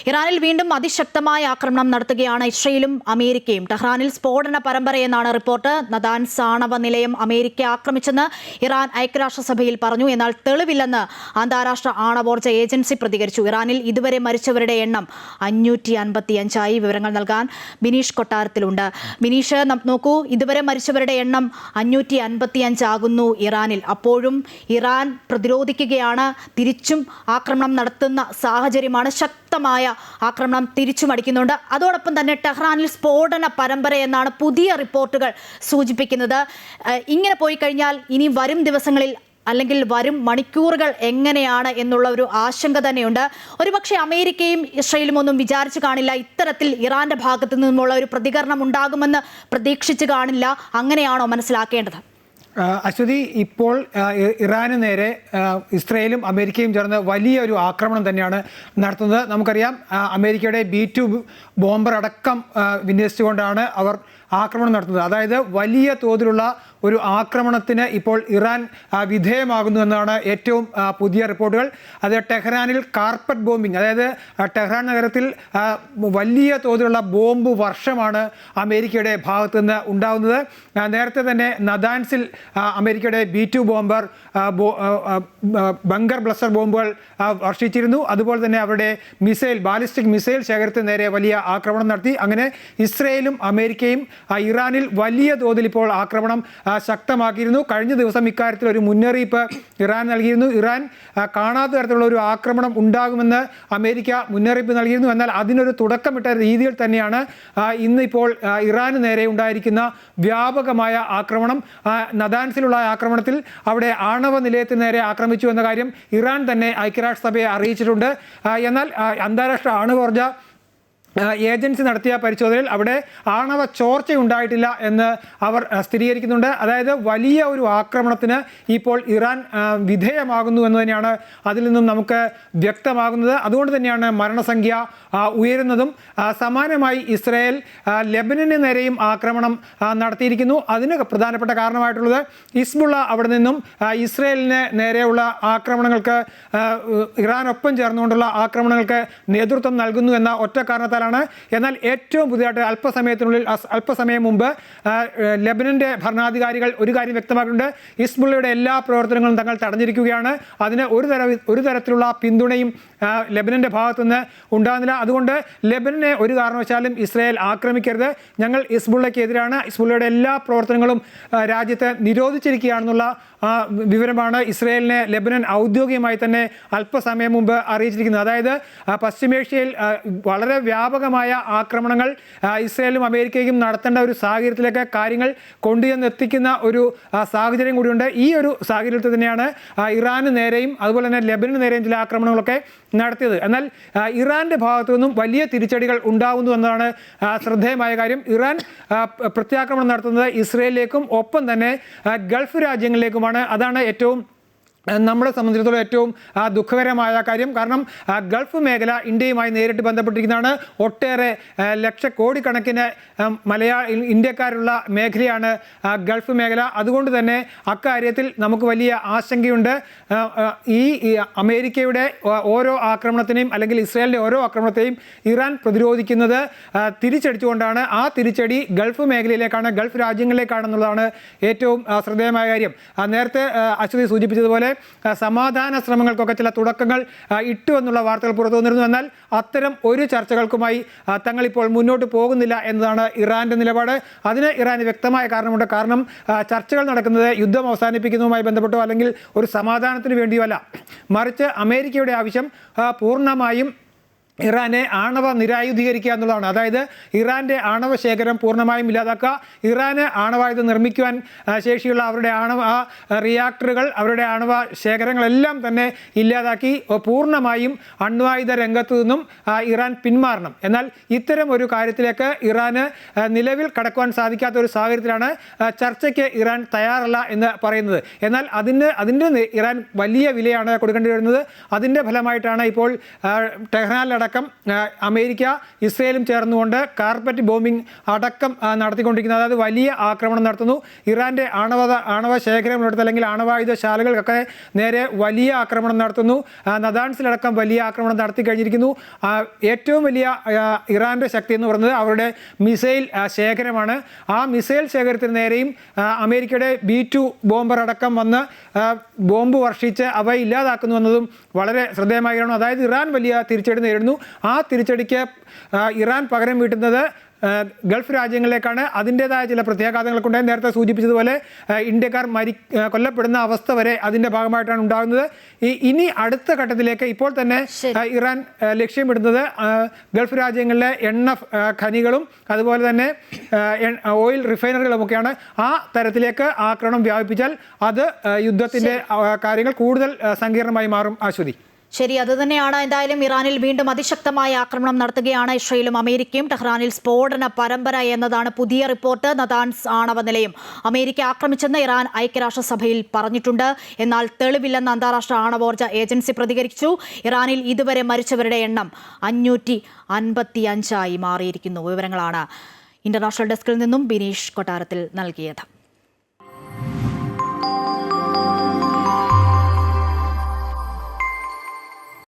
ഇറാനിൽ വീണ്ടും അതിശക്തമായ ആക്രമണം നടത്തുകയാണ് ഇസ്രയേലും അമേരിക്കയും. ടെഹ്റാനിൽ സ്ഫോടന പരമ്പരയെന്നാണ് റിപ്പോർട്ട്. നദാൻസ് ആണവ നിലയം അമേരിക്ക ആക്രമിച്ചെന്ന് ഇറാൻ ഐക്യരാഷ്ട്രസഭയിൽ പറഞ്ഞു. എന്നാൽ തെളിവില്ലെന്ന് അന്താരാഷ്ട്ര ആണവോർജ്ജ ഏജൻസി പ്രതികരിച്ചു. ഇറാനിൽ ഇതുവരെ മരിച്ചവരുടെ എണ്ണം 555ആയി. വിവരങ്ങൾ നൽകാൻ ബിനീഷ് കൊട്ടാരത്തിലുണ്ട്. ബിനീഷ്, നോക്കൂ, ഇതുവരെ മരിച്ചവരുടെ എണ്ണം 555 ആകുന്നു ഇറാനിൽ. അപ്പോഴും ഇറാൻ പ്രതിരോധിക്കുകയാണ്, തിരിച്ചും ആക്രമണം നടത്തുന്ന സാഹചര്യമാണ്. ശക്തമായ ആക്രമണം തിരിച്ചുമടിക്കുന്നുണ്ട്. അതോടൊപ്പം തന്നെ ടെഹ്റാനിൽ സ്ഫോടന പരമ്പര എന്നാണ് പുതിയ റിപ്പോർട്ടുകൾ സൂചിപ്പിക്കുന്നത്. ഇങ്ങനെ പോയി കഴിഞ്ഞാൽ ഇനി വരും ദിവസങ്ങളിൽ അല്ലെങ്കിൽ വരും മണിക്കൂറുകൾ എങ്ങനെയാണ് എന്നുള്ള ഒരു ആശങ്ക തന്നെയുണ്ട്. ഒരുപക്ഷെ അമേരിക്കയും ഇസ്രയേലും ഒന്നും വിചാരിച്ചു കാണില്ല ഇത്തരത്തിൽ ഇറാന്റെ ഭാഗത്തു നിന്നുള്ള ഒരു പ്രതികരണം ഉണ്ടാകുമെന്ന് പ്രതീക്ഷിച്ചു കാണില്ല. അങ്ങനെയാണോ മനസ്സിലാക്കേണ്ടത്? അശ്വതി, ഇപ്പോൾ ഇറാന് നേരെ ഇസ്രയേലും അമേരിക്കയും ചേർന്ന് വലിയൊരു ആക്രമണം തന്നെയാണ് നടത്തുന്നത്. നമുക്കറിയാം, അമേരിക്കയുടെ B-2 ബോംബർ അടക്കം വിന്യസിച്ചുകൊണ്ടാണ് അവർ ആക്രമണം നടത്തുന്നത്. അതായത് വലിയ തോതിലുള്ള ഒരു ആക്രമണത്തിന് ഇപ്പോൾ ഇറാൻ വിധേയമാകുന്നു എന്നാണ് ഏറ്റവും പുതിയ റിപ്പോർട്ടുകൾ. അത് ടെഹ്റാനിൽ കാർപ്പറ്റ് ബോംബിംഗ്, അതായത് ടെഹ്റാൻ നഗരത്തിൽ വലിയ തോതിലുള്ള ബോംബ് വർഷമാണ് അമേരിക്കയുടെ ഭാഗത്തു നിന്ന് ഉണ്ടാകുന്നത്. നേരത്തെ തന്നെ നദാൻസിൽ അമേരിക്കയുടെ B-2 ബോംബർ ബങ്കർ ബ്ലസ്റ്റർ ബോംബുകൾ വർഷിച്ചിരുന്നു. അതുപോലെ തന്നെ അവരുടെ ബാലിസ്റ്റിക് മിസൈൽ ശേഖരത്തിന് നേരെ വലിയ ആക്രമണം നടത്തി. അങ്ങനെ ഇസ്രയേലും അമേരിക്കയും ഇറാനിൽ വലിയ തോതിൽ ഇപ്പോൾ ആക്രമണം ശക്തമാക്കിയിരുന്നു. കഴിഞ്ഞ ദിവസം ഇക്കാര്യത്തിൽ ഒരു മുന്നറിയിപ്പ് ഇറാൻ നൽകിയിരുന്നു. ഇറാൻ കാണാത്ത തരത്തിലുള്ള ഒരു ആക്രമണം ഉണ്ടാകുമെന്ന് അമേരിക്ക മുന്നറിയിപ്പ് നൽകിയിരുന്നു. എന്നാൽ അതിനൊരു തുടക്കമിട്ട രീതിയിൽ തന്നെയാണ് ഇന്നിപ്പോൾ ഇറാന് നേരെ ഉണ്ടായിരിക്കുന്ന വ്യാപകമായ ആക്രമണം. നദാൻസിലുള്ള ആക്രമണത്തിൽ അവിടെ ആണവ നിലയത്തിന് നേരെ ആക്രമിച്ചു എന്ന കാര്യം ഇറാൻ തന്നെ ഐക്യരാഷ്ട്രസഭയെ അറിയിച്ചിട്ടുണ്ട്. എന്നാൽ അന്താരാഷ്ട്ര ആണവോർജ്ജ ഏജൻസി നടത്തിയ പരിശോധനയിൽ അവിടെ ആണവ ചോർച്ചയുണ്ടായിട്ടില്ല എന്ന് അവർ സ്ഥിരീകരിക്കുന്നുണ്ട്. അതായത് വലിയ ഒരു ആക്രമണത്തിന് ഇപ്പോൾ ഇറാൻ വിധേയമാകുന്നു എന്ന് തന്നെയാണ് അതിൽ നിന്നും നമുക്ക് വ്യക്തമാകുന്നത്. അതുകൊണ്ട് തന്നെയാണ് മരണസംഖ്യ ഉയരുന്നതും. സമാനമായി ഇസ്രായേൽ ലെബനന് നേരെയും ആക്രമണം നടത്തിയിരിക്കുന്നു. അതിന് പ്രധാനപ്പെട്ട കാരണമായിട്ടുള്ളത് ഹിസ്ബുള്ള അവിടെ നിന്നും ഇസ്രായേലിന് നേരെയുള്ള ആക്രമണങ്ങൾക്ക് ഇറാനൊപ്പം ചേർന്നുകൊണ്ടുള്ള ആക്രമണങ്ങൾക്ക് നേതൃത്വം നൽകുന്നു എന്ന ഒറ്റ കാരണത്താൽ. എന്നാൽ ഏറ്റവും പുതിയതായിട്ട് അല്പസമയം മുമ്പ് ലെബനന്റെ ഭരണാധികാരികൾ ഒരു കാര്യം വ്യക്തമാക്കിയിട്ടുണ്ട്. ഹിസ്ബുള്ളയുടെ എല്ലാ പ്രവർത്തനങ്ങളും തങ്ങൾ തടഞ്ഞിരിക്കുകയാണ്. അതിന് ഒരു തരത്തിലുള്ള പിന്തുണയും ലെബനന്റെ ഭാഗത്തുനിന്ന് ഉണ്ടാകുന്നില്ല. അതുകൊണ്ട് ലെബനനെ ഒരു കാരണവശാലും ഇസ്രായേൽ ആക്രമിക്കരുത്, ഞങ്ങൾ ഹിസ്ബുള്ളയ്ക്കെതിരാണ്, ഹിസ്ബുള്ളയുടെ എല്ലാ പ്രവർത്തനങ്ങളും രാജ്യത്ത് നിരോധിച്ചിരിക്കുകയാണെന്നുള്ള വിവരമാണ് ഇസ്രായേലിനെ ലെബനൻ ഔദ്യോഗികമായി തന്നെ അല്പസമയം മുമ്പ് അറിയിച്ചിരിക്കുന്നത്. അതായത് പശ്ചിമേഷ്യയിൽ വളരെ വ്യാപകമായ ആക്രമണങ്ങൾ ഇസ്രായേലും അമേരിക്കയും നടത്തേണ്ട ഒരു സാഹചര്യത്തിലേക്ക് കാര്യങ്ങൾ കൊണ്ടുചെന്നെത്തിക്കുന്ന ഒരു സാഹചര്യം കൂടിയുണ്ട്. ഈ ഒരു സാഹചര്യത്തിൽ തന്നെയാണ് ഇറാന് നേരെയും അതുപോലെ തന്നെ ലെബനന് നേരെയും ചില ആക്രമണങ്ങളൊക്കെ നടത്തിയത്. എന്നാൽ ഇറാന്റെ ഭാഗത്തു നിന്നും വലിയ തിരിച്ചടികൾ ഉണ്ടാകുന്നു എന്നതാണ് ശ്രദ്ധേയമായ കാര്യം. ഇറാൻ പ്രത്യാക്രമണം നടത്തുന്നത് ഇസ്രായേലിലേക്കും ഒപ്പം തന്നെ ഗൾഫ് രാജ്യങ്ങളിലേക്കുമാണ്. അതാണ് ഏറ്റവും നമ്മളെ സംബന്ധിച്ചിടത്തോളം ഏറ്റവും ദുഃഖകരമായ കാര്യം. കാരണം ഗൾഫ് മേഖല ഇന്ത്യയുമായി നേരിട്ട് ബന്ധപ്പെട്ടിരിക്കുന്നതാണ്. ഒട്ടേറെ ലക്ഷക്കോടിക്കണക്കിന് ഇന്ത്യക്കാരുള്ള മേഖലയാണ് ഗൾഫ് മേഖല. അതുകൊണ്ട് തന്നെ അക്കാര്യത്തിൽ നമുക്ക് വലിയ ആശങ്കയുണ്ട്. ഈ അമേരിക്കയുടെ ഓരോ ആക്രമണത്തിനെയും അല്ലെങ്കിൽ ഇസ്രായേലിൻ്റെ ഓരോ ആക്രമണത്തെയും ഇറാൻ പ്രതിരോധിക്കുന്നത് തിരിച്ചടിച്ചുകൊണ്ടാണ്. ആ തിരിച്ചടി ഗൾഫ് മേഖലയിലേക്കാണ്, ഗൾഫ് രാജ്യങ്ങളിലേക്കാണെന്നുള്ളതാണ് ഏറ്റവും ശ്രദ്ധേയമായ കാര്യം. നേരത്തെ അശ്വതി സൂചിപ്പിച്ചതുപോലെ സമാധാന ശ്രമങ്ങൾക്കൊക്കെ ചില തുടക്കങ്ങൾ ഇട്ടു എന്നുള്ള വാർത്തകൾ പുറത്തു വന്നിരുന്നു. എന്നാൽ അത്തരം ഒരു ചർച്ചകൾക്കുമായി തങ്ങളിപ്പോൾ മുന്നോട്ട് പോകുന്നില്ല എന്നതാണ് ഇറാന്റെ നിലപാട്. അതിന് ഇറാന് വ്യക്തമായ കാരണമുണ്ട്. കാരണം ചർച്ചകൾ നടക്കുന്നത് യുദ്ധം അവസാനിപ്പിക്കുന്നതുമായി ബന്ധപ്പെട്ടോ അല്ലെങ്കിൽ ഒരു സമാധാനത്തിന് വേണ്ടിയോ അല്ല, മറിച്ച് അമേരിക്കയുടെ ആവശ്യം പൂർണ്ണമായും ഇറാനെ ആണവ നിരായുധീകരിക്കുക എന്നുള്ളതാണ്. അതായത് ഇറാൻ്റെ ആണവ ശേഖരം പൂർണ്ണമായും ഇല്ലാതാക്കുക, ഇറാന് ആണവായുധം നിർമ്മിക്കുവാൻ ശേഷിയുള്ള അവരുടെ ആണവ റിയാക്ടറുകൾ, അവരുടെ ആണവ ശേഖരങ്ങളെല്ലാം തന്നെ ഇല്ലാതാക്കി പൂർണ്ണമായും അണ്വായുധ രംഗത്തു നിന്നും ഇറാൻ പിന്മാറണം. എന്നാൽ ഇത്തരം ഒരു കാര്യത്തിലേക്ക് ഇറാന് നിലവിൽ കടക്കുവാൻ സാധിക്കാത്ത ഒരു സാഹചര്യത്തിലാണ് ചർച്ചയ്ക്ക് ഇറാൻ തയ്യാറല്ല എന്ന് പറയുന്നത്. എന്നാൽ അതിൻ്റെ ഇറാൻ വലിയ വിലയാണ് കൊടുക്കേണ്ടി വരുന്നത്. അതിൻ്റെ ഫലമായിട്ടാണ് ഇപ്പോൾ ടെഹ്റാനിലടക്കം അടക്കം അമേരിക്ക ഇസ്രയേലും ചേർന്നുകൊണ്ട് കാർപ്പറ്റ് ബോംബിംഗ് അടക്കം നടത്തിക്കൊണ്ടിരിക്കുന്നത്. അതായത് വലിയ ആക്രമണം നടത്തുന്നു. ഇറാൻ്റെ ആണവ ശേഖരങ്ങളെടുത്ത് അല്ലെങ്കിൽ ആണവായുധശാലകൾക്കൊക്കെ നേരെ വലിയ ആക്രമണം നടത്തുന്നു. നദാൻസിലടക്കം വലിയ ആക്രമണം നടത്തി കഴിഞ്ഞിരിക്കുന്നു. ഏറ്റവും വലിയ ഇറാൻ്റെ ശക്തി എന്ന് പറയുന്നത് അവരുടെ മിസൈൽ ശേഖരമാണ്. ആ മിസൈൽ ശേഖരത്തിന് നേരെയും അമേരിക്കയുടെ B-2 ബോംബർ അടക്കം വന്ന് ബോംബ് വർഷിച്ച് അവ ഇല്ലാതാക്കുന്നു എന്നതും വളരെ ശ്രദ്ധേയമായിരുന്നു. അതായത് ഇറാൻ വലിയ തിരിച്ചടി നേരിടുന്നു. ആ തിരിച്ചടിക്ക് ഇറാൻ പകരം വീട്ടുന്നത് ഗൾഫ് രാജ്യങ്ങളിലേക്കാണ്. അതിൻ്റെതായ ചില പ്രത്യാഘാതങ്ങൾക്കുണ്ട്. നേരത്തെ സൂചിപ്പിച്ചതുപോലെ ഇന്ത്യക്കാർ കൊല്ലപ്പെടുന്ന അവസ്ഥ വരെ അതിൻ്റെ ഭാഗമായിട്ടാണ് ഉണ്ടാകുന്നത്. ഇനി അടുത്ത ഘട്ടത്തിലേക്ക് ഇപ്പോൾ തന്നെ ഇറാൻ ലക്ഷ്യമിടുന്നത് ഗൾഫ് രാജ്യങ്ങളിലെ എണ്ണ ഖനികളും അതുപോലെ തന്നെ ഓയിൽ റിഫൈനറികളുമൊക്കെയാണ്. ആ തരത്തിലേക്ക് ആക്രമണം വ്യാപിപ്പിച്ചാൽ അത് യുദ്ധത്തിൻ്റെ കാര്യങ്ങൾ കൂടുതൽ സങ്കീർണമായി മാറും. അശ്വതി, ശരി, അത് തന്നെയാണ്. എന്തായാലും ഇറാനിൽ വീണ്ടും അതിശക്തമായ ആക്രമണം നടത്തുകയാണ് ഇസ്രയേലും അമേരിക്കയും. ടെഹ്റാനിൽ സ്ഫോടന പരമ്പര എന്നതാണ് പുതിയ റിപ്പോർട്ട്. നദാൻസ് ആണവ നിലയം അമേരിക്ക ആക്രമിച്ചെന്ന് ഇറാൻ ഐക്യരാഷ്ട്രസഭയിൽ പറഞ്ഞിട്ടുണ്ട്. എന്നാൽ തെളിവില്ലെന്ന് അന്താരാഷ്ട്ര ആണവോർജ്ജ ഏജൻസി പ്രതികരിച്ചു. ഇറാനിൽ ഇതുവരെ മരിച്ചവരുടെ എണ്ണം 555 മാറിയിരിക്കുന്നു. വിവരങ്ങളാണ് ഇന്റർനാഷണൽ ഡെസ്കിൽ നിന്നും ബിനീഷ് കൊട്ടാരത്തിൽ നൽകിയത്.